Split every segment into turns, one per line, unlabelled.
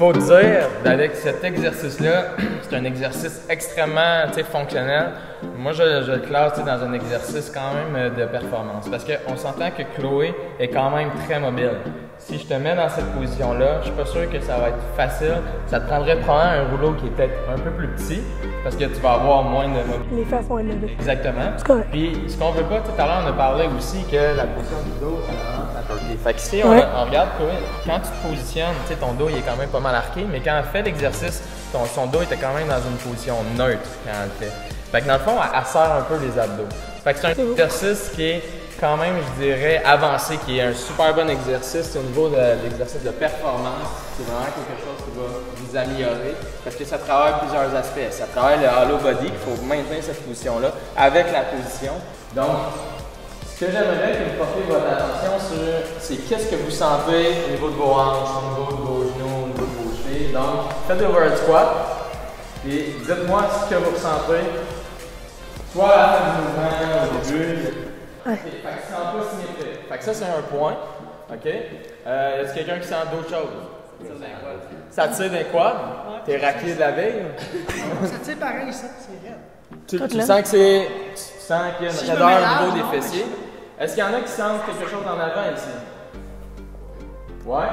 faut dire, avec cet exercice-là, c'est un exercice extrêmement fonctionnel. Moi, je le classe dans un exercice quand même de performance parce qu'on s'entend que Chloé est quand même très mobile. Si je te mets dans cette position-là, je suis pas sûr que ça va être facile. Ça te prendrait probablement un rouleau qui est peut-être un peu plus petit parce que tu vas avoir moins de mobilité.
Les fesses vont être levées.
Exactement. Puis, ce qu'on veut pas, tout à l'heure, on a parlé aussi que la position du dos, ça rend la tortille. Fait que si on regarde, Chloé, quand tu te positionnes, ton dos il est quand même pas mal arqué, mais quand elle fait l'exercice, son dos était quand même dans une position neutre quand elle le fait. Fait que dans le fond, elle serre un peu les abdos. Fait que c'est un exercice qui est quand même, je dirais, avancé, qui est un super bon exercice au niveau de l'exercice de performance. C'est vraiment quelque chose qui va vous améliorer parce que ça travaille plusieurs aspects. Ça travaille le hollow body, il faut maintenir cette position-là avec la position. Donc, ce que j'aimerais que vous portiez votre attention sur, c'est qu'est-ce que vous sentez au niveau de vos hanches, au niveau de vos genoux, au niveau de vos chevilles. Donc, faites des overhead squats et dites-moi ce que vous ressentez. Soit à la fin du mouvement, au début. Fait que c'est un peu symétrique. Fait que ça, c'est un point. OK? Est-ce quelqu'un qui sent d'autres choses? Ça tire des quads? T'es raqué de la veille?
Ça tire pareil, ça, c'est raide.
Tu sens que c'est. Tu sens qu'il y a une raideur au niveau des fessiers. Est-ce qu'il y en a qui sentent quelque chose en avant ici? Ouais?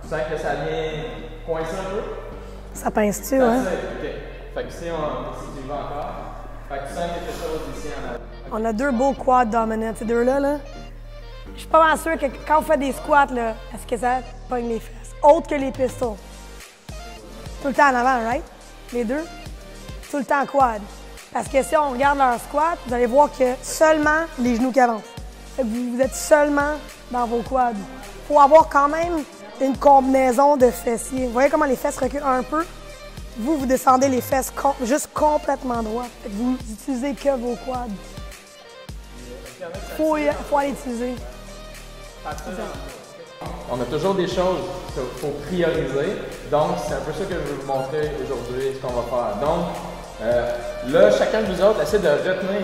Tu sens que ça vient coincer un peu?
Ça pince-tu, hein?
OK. Fait que si tu y vas encore, fait que tu sens quelque chose ici en avant.
On a deux beaux quads dominants, ces deux-là. Là. Je suis pas mal sûre que quand on fait des squats, là, est-ce que ça pogne les fesses? Autre que les pistols. Tout le temps en avant, right? Les deux? Tout le temps quad. Parce que si on regarde leur squat, vous allez voir que seulement les genoux qui avancent. Fait que vous êtes seulement dans vos quads. Il faut avoir quand même une combinaison de fessiers. Vous voyez comment les fesses reculent un peu? Vous descendez les fesses juste complètement droites. Fait que vous n'utilisez que vos quads. Faut aller utiliser.
On a toujours des choses qu'il faut prioriser. Donc, c'est un peu ça que je vais vous montrer aujourd'hui, ce qu'on va faire. Donc, là, chacun de vous autres essaie de retenir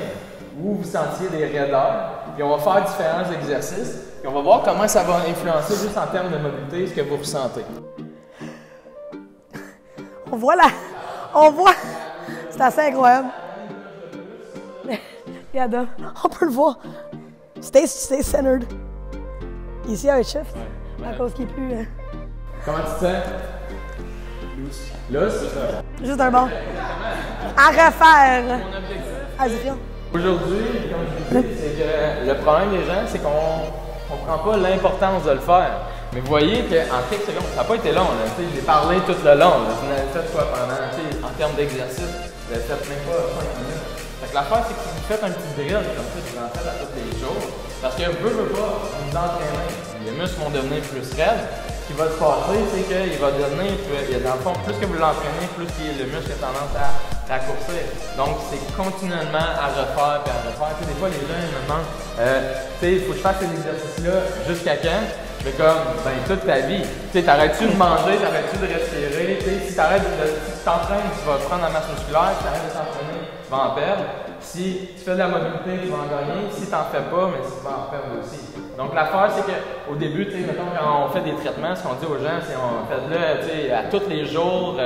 où vous sentiez des raideurs. Puis on va faire différents exercices. Puis on va voir comment ça va influencer juste en termes de mobilité ce que vous ressentez.
On voit là. On voit. C'est assez incroyable. Regarde, on peut le voir. Stay centered. Ici, un shift. À cause qu'il est plus.
Comment tu te sens? Lousse.
Juste un bon. À refaire.
Mon objectif.
Vas-y,
Aujourd'hui, comme je vous dis, c'est que le problème des gens, c'est qu'on ne prend pas l'importance de le faire. Mais vous voyez qu'en quelques secondes, ça n'a pas été long. J'ai parlé tout le long. Vous n'avez fait quoi pendant, en termes d'exercice, vous n'avez fait même pas 5 minutes. Fait que l'affaire, c'est que si vous faites un petit drill comme ça, vous en faites à tous les jours, parce que vous pas vous entraîner. Les muscles vont devenir plus raides. Ce qui va se passer, c'est qu'il va devenir, dans le fond, plus que vous l'entraînez, plus le muscle a tendance à raccourcir. Donc, c'est continuellement à refaire et à refaire. Des fois, les gens ils me demandent, il faut que je fasse cet exercice-là jusqu'à quand? Je fais comme, toute ta vie. T'arrêtes-tu de manger, t'arrêtes-tu de respirer? Si t'arrêtes si tu t'entraînes, tu vas prendre la masse musculaire. Si t'arrêtes de t'entraîner, tu vas en perdre. Si tu fais de la mobilité, tu vas en gagner. Si tu n'en fais pas, mais tu vas en perdre aussi. Donc l'affaire, c'est qu'au début, mettons, quand on fait des traitements, ce qu'on dit aux gens, c'est qu'on fait le à tous les jours,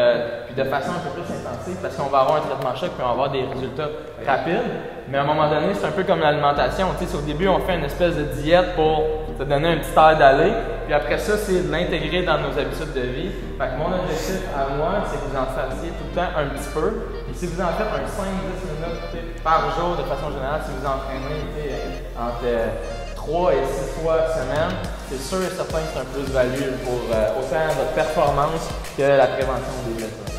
puis de façon un peu plus intensive, parce qu'on va avoir un traitement choc, puis on va avoir des résultats rapides. Mais à un moment donné, c'est un peu comme l'alimentation. Au début, on fait une espèce de diète pour te donner un petit air d'aller. Puis après ça, c'est de l'intégrer dans nos habitudes de vie. Fait que mon objectif à moi, c'est que vous en fassiez tout le temps un petit peu. Et si vous en faites un 5-10 minutes par jour de façon générale, si vous entraînez entre 3 et 6 fois semaine, c'est sûr et certain que c'est un plus-value pour autant votre performance que la prévention des blessures.